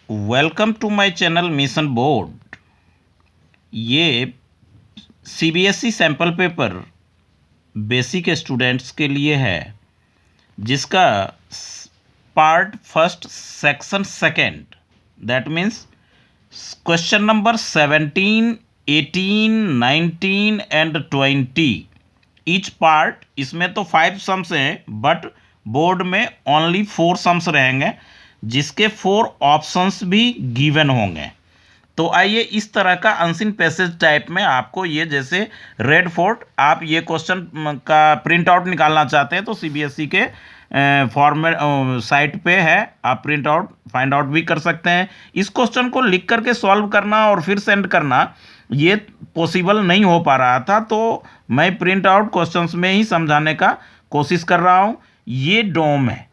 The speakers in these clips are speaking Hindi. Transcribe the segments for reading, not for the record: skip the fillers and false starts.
Welcome to my channel mission board. ये CBSE sample paper basic students के लिए है, जिसका part first section second, that means question number 17, 18, 19 and 20 each part. इसमें तो 5 सम्स हैं, बट बोर्ड में ओनली 4 सम्स रहेंगे, जिसके 4 ऑप्शंस भी गिवन होंगे। तो आइए, इस तरह का अनसीन पैसेज टाइप में आपको ये, जैसे रेड फोर्ट, आप ये क्वेश्चन का प्रिंट आउट निकालना चाहते हैं तो सीबीएसई के फॉर्मेट साइट पे है, आप प्रिंट आउट फाइंड आउट भी कर सकते हैं। इस क्वेश्चन को लिख करके सॉल्व करना और फिर सेंड करना ये पॉसिबल नहीं हो पा रहा था, तो मैं प्रिंट आउट क्वेश्चंस में ही समझाने का कोशिश कर रहा हूँ। ये डोम है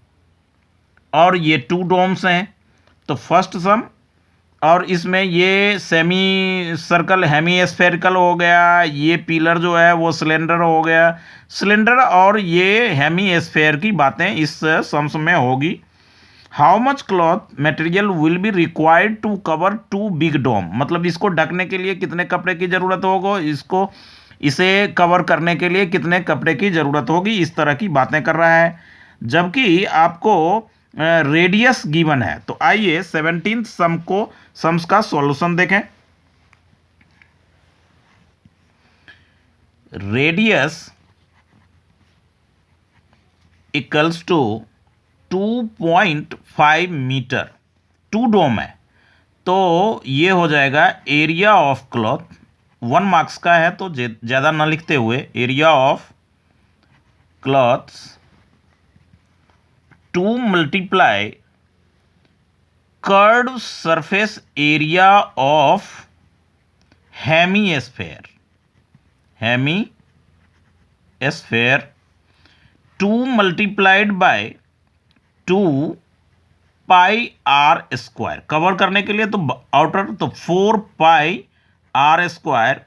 और ये 2 डोम्स हैं। तो फर्स्ट सम, और इसमें ये सेमी सर्कल हेमी स्फेरिकल हो गया, ये पिलर जो है वो सिलेंडर हो गया। सिलेंडर और ये हेमी स्फेयर की बातें इस सम्स में होगी। How much cloth material will be required to cover 2 big dome, मतलब इसको ढकने के लिए कितने कपड़े की ज़रूरत होगा, इसे कवर करने के लिए कितने कपड़े की ज़रूरत होगी, इस तरह की बातें कर रहा है। जबकि आपको रेडियस गिवन है। तो आइए 17 सम्स का सॉल्यूशन देखें। Radius equals to 2.5 metre. 2 dome है तो ये हो जाएगा एरिया ऑफ क्लॉथ। 1 मार्क्स का है तो ज़्यादा ना लिखते हुए area of cloths to multiply curve surface area of hemisphere 2 multiplied by 2 pi are square. Cover करने के लिए तो आउटर तो 4 pi are square,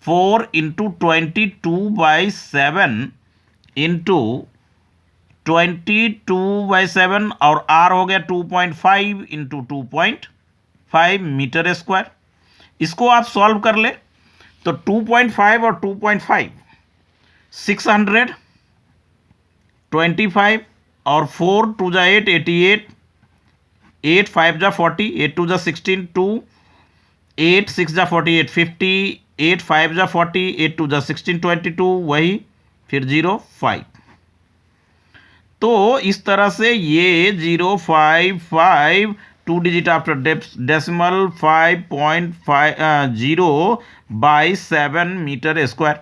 4 into 22/7 into 22/7, और आर हो गया 2.5 इंटू 2.5 मीटर स्क्वायर। इसको आप सॉल्व कर ले तो 2.5 और 2.5 625, और 4 2 जा 8 88, 8 5 जा 40, 8 2 जा 16 2, 8 6 जा 48 50, 8 5 जा 40, 8 2 जा 16 22, वही फिर 0 5। तो इस तरह से ये 0.55 2 digit after decimal 5.50/7 metre square.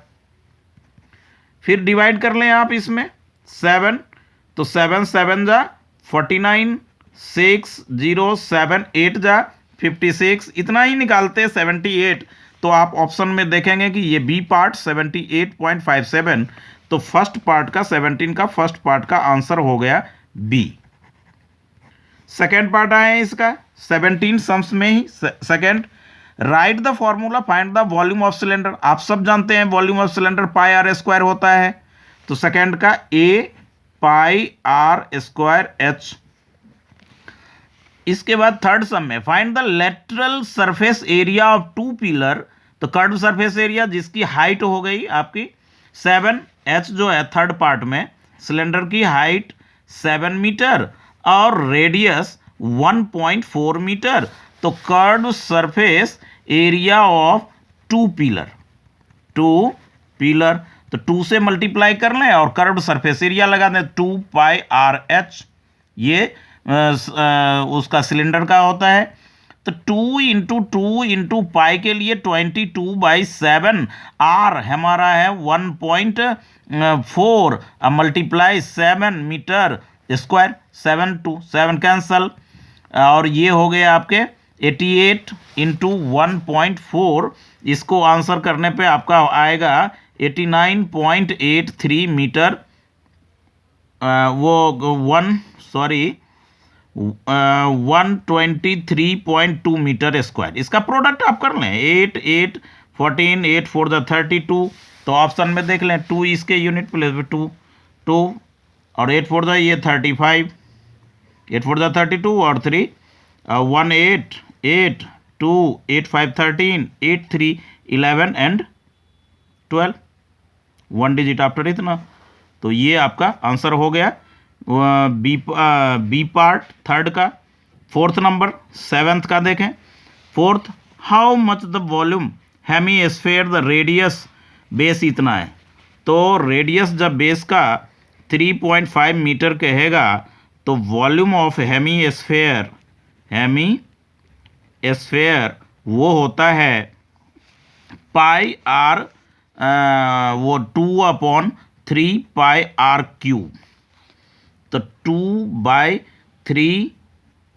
फिर डिवाइड कर लें आप इसमें 7, तो 7 7 जा 49, 6 0 7 8 जा 56, इतना ही निकालते 78। तो आप ऑप्शन में देखेंगे कि ये बी पार्ट 78.57, तो फर्स्ट पार्ट का 17 का फर्स्ट पार्ट का आंसर हो गया बी। सेकेंड पार्ट आए इसका 17 सम्स में ही second, right the formula find the volume of cylinder. आप सब जानते हैं volume of cylinder pi are square होता है, तो सेकेंड का a pi are square h. इसके बाद थर्ड सम में find the lateral surface area of 2 pillar, तो कर्व सरफेस एरिया जिसकी हाइट हो गई आपकी 7, एच जो है थर्ड पार्ट में सिलेंडर की हाइट 7 मीटर और रेडियस 1.4 मीटर, तो curve surface area of 2 pillar, तो 2 से मल्टीप्लाई कर लें और कर्व सरफेस एरिया लगा दें 2 पाई आर एच, ये उसका सिलेंडर का होता है। तो 2 इंटू पाई के लिए 22/7, आर हमारा है 1.4, मल्टीप्लाई 7 मीटर स्क्वायर, 7 2 7 कैंसल, और ये हो गए आपके 88 इंटू 1.4। इसको आंसर करने पे आपका आएगा 89.83 मीटर, 123.2 मीटर स्क्वायर। इसका प्रोडक्ट आप कर लें 8 8 14, 8 4 जा 32, तो ऑप्शन में देख लें 2 इसके यूनिट प्लेस में 2 और 8 4 जा ये 35, 8 4 जा 32 और 3 1 8 8 2 8 5 13 8 3 11 एंड 12, 1 डिजिट आफ्टर इतना। तो ये आपका आंसर हो गया बी पार्ट थर्ड का। फोर्थ नंबर, सेवेंथ का देखें। Fourth, how much the volume hemisphere the radius base इतना है। तो रेडियस जब बेस का 3.5 मीटर कहेगा तो वॉल्यूम ऑफ हेमी स्फेयर वो होता है पाई आर, वो 2/3 पाई r क्यूब। तो 2/3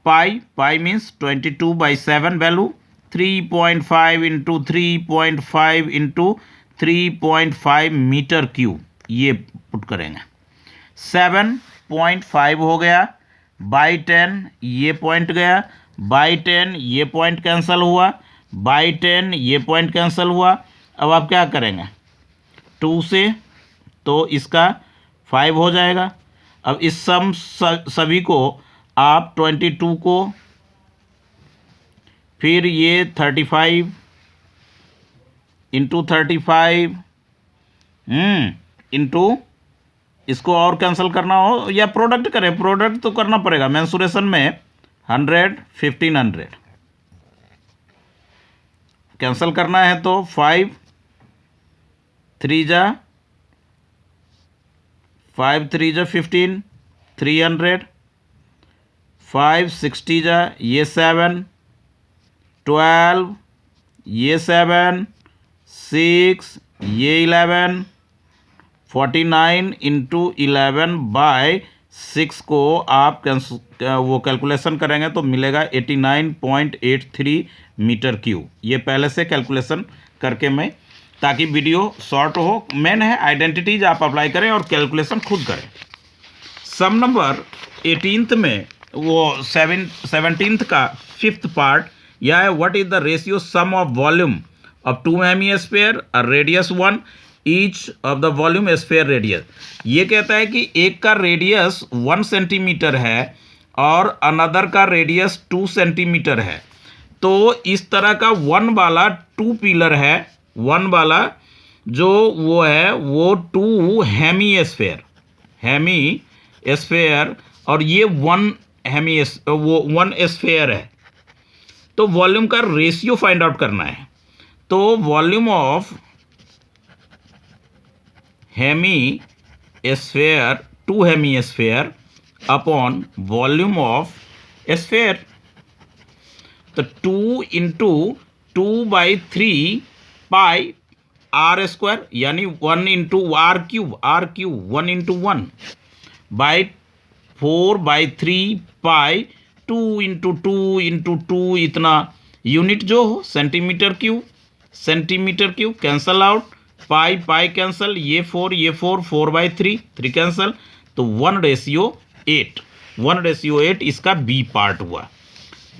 pi means 22/7 value, 3.5 into 3.5 into 3.5 metre cube, ये पुट करेंगे। 7.5 हो गया, बाई 10 ये पॉइंट गया, बाई 10 ये पॉइंट कैंसिल हुआ, बाई 10 ये पॉइंट कैंसिल हुआ। अब आप क्या करेंगे 2 से, तो इसका 5 हो जाएगा। अब इस सभी को आप 22 को, फिर ये 35 इंटू 35 इंटू, इसको और कैंसिल करना हो या प्रोडक्ट करें, प्रोडक्ट तो करना पड़ेगा मेंसुरेशन में। 100 1500 कैंसिल करना है तो 5 3 जा 15 300, 5 60 जा ये 7 12 ये 7 6 ये 11 49 इंटू 11/6 को आप वो कैलकुलेशन करेंगे तो मिलेगा 89.83 मीटर क्यूब। ये पहले से कैलकुलेशन करके मैं, ताकि वीडियो शॉर्ट हो, मेन है आइडेंटिटीज आप अप्लाई करें और कैलकुलेशन खुद करें। सम नंबर 18th में वो 17th का 5th पार्ट यह है, what is the ratio sum of volume of 2 hemisphere और radius 1 each of the volume sphere radius. ये कहता है कि एक का रेडियस 1 सेंटीमीटर है और अनदर का रेडियस 2 सेंटीमीटर है। तो इस तरह का 1 वाला 2 पिलर है, 1 वाला जो वो है वो 2 हेमीस्फीयर और ये 1 स्फीयर है। तो वॉल्यूम का रेशियो फाइंड आउट करना है। तो volume of hemisphere 2 hemisphere upon volume of sphere. तो 2 इंटू 2/3 पाई r² यानी 1 into r³ 1 into 1 by 4/3 pi 2 into 2 इतना यूनिट जो हो सेंटीमीटर क्यूब कैंसल आउट, पाई कैंसल, ये 4/3 कैंसल, तो 1:8 इसका बी पार्ट हुआ।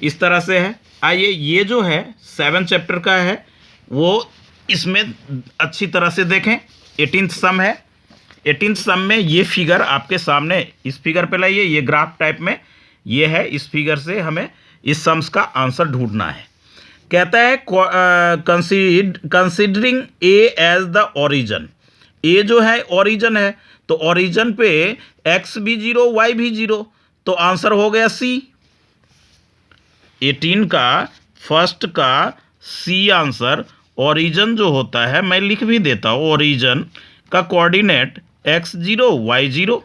इस तरह से है। आइए ये जो है 7 चैप्टर का है वो इसमें अच्छी तरह से देखें। 18th सम है। 18th सम में ये फिगर आपके सामने, इस फिगर पे लाइए, ये ग्राफ टाइप में ये है। इस फिगर से हमें इस सम्स का आंसर ढूंढना है। कहता है considering A as the origin. A जो है ओरिजिन है, तो ओरिजिन पे एक्स भी 0 वाई भी 0, तो आंसर हो गया सी। 18 का फर्स्ट का सी आंसर। ओरिजिन जो होता है, मैं लिख भी देता हूँ, ओरिजिन का coordinate x0 y0।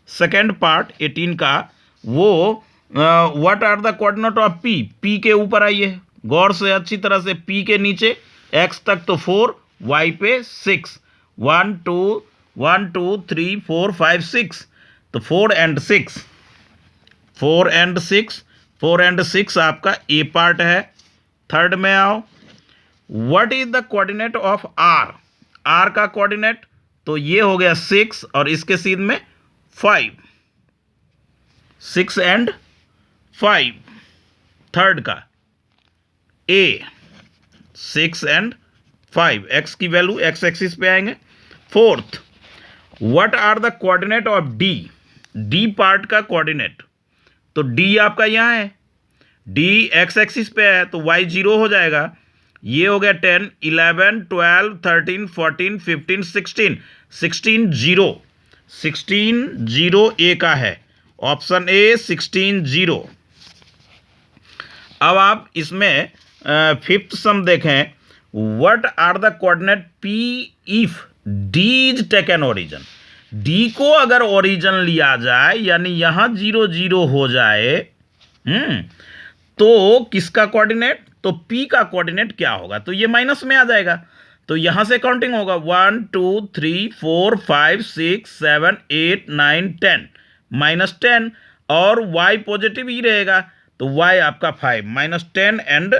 Second part 18 का वो what are the coordinate of p। p के ऊपर आइए गौर से, अच्छी तरह से। p के नीचे x तक तो 4, y पे 6, 1 2 3 4 5 6, तो 4 एंड 6 आपका ए पार्ट है। थर्ड में आओ, what is the coordinate of r। r का कोऑर्डिनेट तो ये हो गया 6 और इसके सीध में 5, 6 एंड 5। थर्ड का a 6 एंड 5, x की वैल्यू x एक्सिस पे आएंगे। Fourth, what are the coordinate of d। d part का कोऑर्डिनेट तो d आपका यहाँ है, डी एक्स एक्सिस पे है तो वाई 0 हो जाएगा। ये हो गया 10, 11, 12, 13, 14, 15, 16, 16 0, 16 0 ए का है, ऑप्शन ए 16 0। अब आप इसमें फिफ्थ सम देखें, what are the coordinate P if D is taken origin. D को अगर ओरिजिन लिया जाए यानी यहां 0 0 हो जाए, तो किसका कोऑर्डिनेट, तो P का कोऑर्डिनेट क्या होगा, तो ये माइनस में आ जाएगा। तो यहां से काउंटिंग होगा 1 2 3 4 5 6 7 8 9 10, -10, और y पॉजिटिव ही रहेगा तो y आपका 5, -10 एंड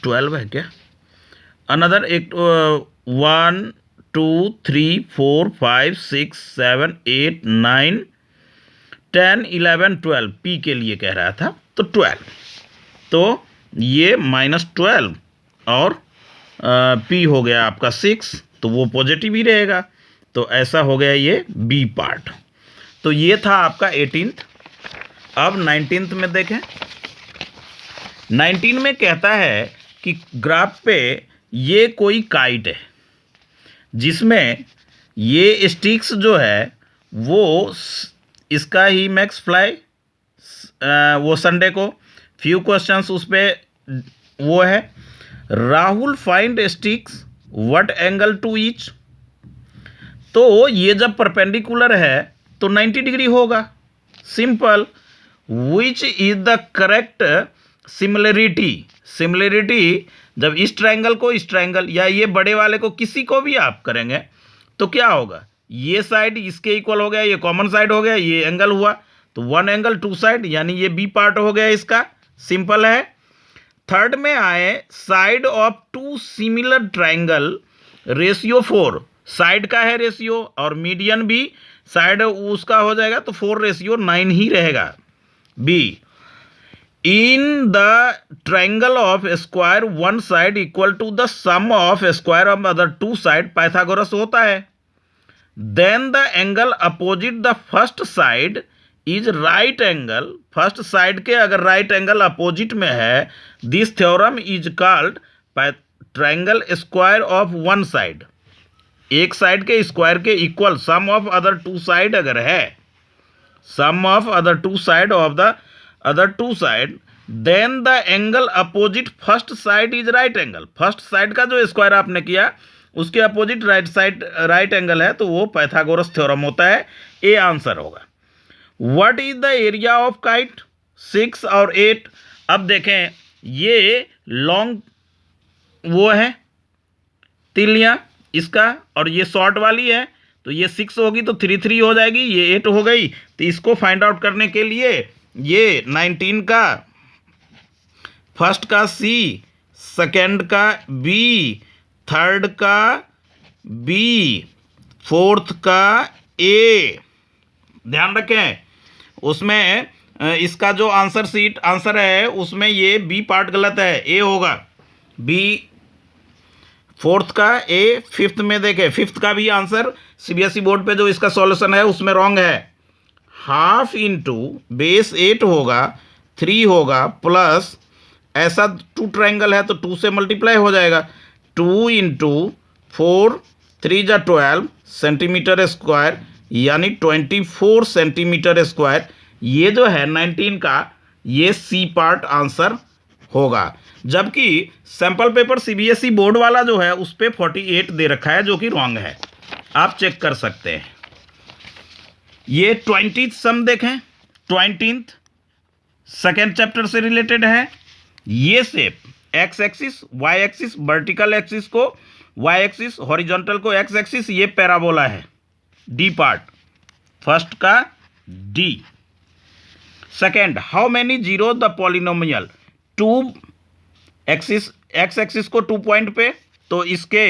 12 है क्या, अनदर एक 1 2 3 4 5 6 7 8 9 10 11 12, P के लिए कह रहा था तो 12, तो ये -12 और P हो गया आपका 6, तो वो पॉजिटिव ही रहेगा, तो ऐसा हो गया ये B पार्ट। तो ये था आपका 18th। अब 19th में देखें, 19 में कहता है कि ग्राफ पे ये कोई काइट है जिसमें ये स्टिक्स जो है वो इसका ही मैक्स फ्लाई, वो संडे को फ्यू क्वेश्चंस उस पर वो है, Rahul find sticks what angle to each. तो ये जब परपेंडिकुलर है तो 90 डिग्री होगा, simple. Which is the correct similarity, similarity जब इस ट्रायंगल को इस ट्रायंगल या ये बड़े वाले को किसी को भी आप करेंगे तो क्या होगा, ये साइड इसके इक्वल हो गया, ये कॉमन साइड हो गया, ये एंगल हुआ, तो 1 एंगल 2 साइड, यानी ये बी पार्ट हो गया इसका, सिंपल है। थर्ड में आए, side of 2 similar triangle ratio 4, side का है रेशियो और मीडियन भी साइड उसका हो जाएगा तो 4:9 ही रहेगा। B, in the triangle of square one side equal to the sum of square of other 2 side, Pythagoras होता है। Then the angle opposite the first side is right angle, first side के अगर राइट एंगल अपोजिट में है, this theorem is called triangle square of one side, एक साइड के स्क्वायर के equal sum of other 2 side अगर है, sum of other 2 side of the other 2 side, then the angle opposite first side is right angle, first side का जो स्क्वायर आपने किया उसके opposite right side right angle है तो वो पाइथागोरस थ्योरम होता है, ए आंसर होगा। What is the area of kite, 6 और 8। अब देखें ये लॉन्ग वो है तिलियां इसका और ये शॉर्ट वाली है, तो ये 6 होगी तो 3 3 हो जाएगी, ये 8 हो गई। तो इसको फाइंड आउट करने के लिए ये 19 का फर्स्ट का C, सेकेंड का B, थर्ड का B, फोर्थ का A, ध्यान रखें उसमें इसका जो आंसर सीट आंसर है उसमें ये B पार्ट गलत है, A होगा, B फोर्थ का A, फिफ्थ में देखें फिफ्थ का भी आंसर CBSE बोर्ड पे जो इसका सॉल्यूशन है उसमें रॉन्ग है, हाफ इंटू बेस 8 होगा, 3 होगा प्लस ऐसा 2 ट्रायंगल है तो 2 से मल्टीप्लाई हो जाएगा, 2 इंटू 4 3 जा 12 सेंटीमीटर स्क्वायर यानी 24 सेंटीमीटर स्क्वायर, ये जो है 19 का ये C पार्ट आंसर होगा। जबकि सैंपल पेपर CBSE बोर्ड वाला जो है उस पर 48 दे रखा है जो कि रॉन्ग है, आप चेक कर सकते हैं। ये 20th सम देखें, 20th सेकेंड चैप्टर से रिलेटेड है। ये shape X axis Y axis, vertical axis को वाई एक्सिस, हॉरिजॉन्टल को एक्स एक्सिस, ये पैराबोला है, डी पार्ट फर्स्ट का D. Second, how many zero the polynomial, 2 axis X axis को 2 पॉइंट पे, तो इसके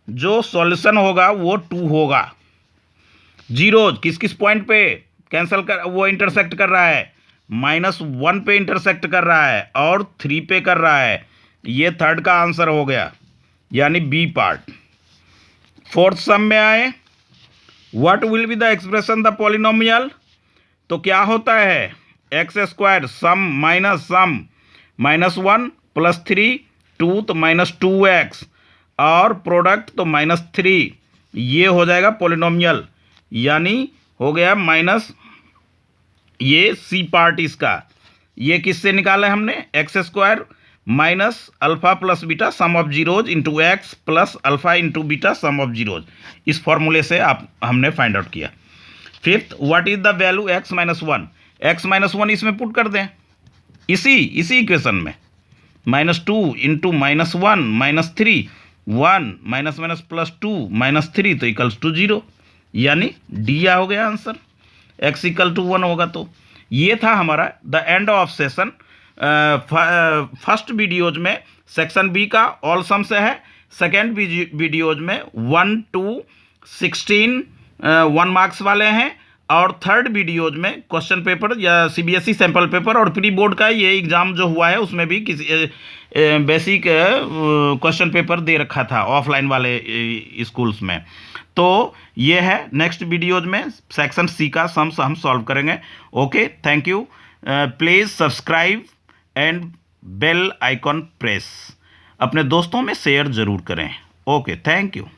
जो सॉल्यूशन होगा वो 2 होगा। जीरो किस किस पॉइंट पे कैंसल कर वो इंटरसेक्ट कर रहा है, -1 पे इंटरसेक्ट कर रहा है और 3 पे कर रहा है, ये थर्ड का आंसर हो गया यानी बी पार्ट। फोर्थ सम में आए, what will be the expression the polynomial, तो क्या होता है एक्स स्क्वायर सम माइनस 1 प्लस 3 2 तो माइनस 2x और प्रोडक्ट तो माइनस 3, ये हो जाएगा पोलिनोमियल, यानी हो गया माइनस, ये सी पार्ट इसका, ये किससे निकाला है हमने, x square minus alpha plus beta some of zeros into x plus alpha into beta some of zeros, इस फॉर्मूले से हमने फाइंड आउट किया। Fifth, what is the value x minus 1, x minus 1 इसमें पुट कर दें, इसी इक्वेशन में, minus 2 into minus 1 minus 3 1 minus minus plus 2 minus 3 तो इक्वल्स टू 0, यानी डी हो गया आंसर, x इक्वल टू 1 होगा। तो ये था हमारा the end of session first videos में। सेक्शन बी का ऑल सम से है, सेकेंड वीडियोज में 1 to 16 1 मार्क्स वाले हैं, और थर्ड वीडियोज में क्वेश्चन पेपर या सीबीएसई सैम्पल पेपर और प्री बोर्ड का ये एग्ज़ाम जो हुआ है उसमें भी किसी बेसिक क्वेश्चन पेपर दे रखा था ऑफलाइन वाले स्कूल्स में। तो ये है, नेक्स्ट वीडियोज में सेक्शन सी का सम्स हम सॉल्व करेंगे। Okay, thank you, please subscribe and bell icon press, अपने दोस्तों में शेयर ज़रूर करें। Okay, thank you.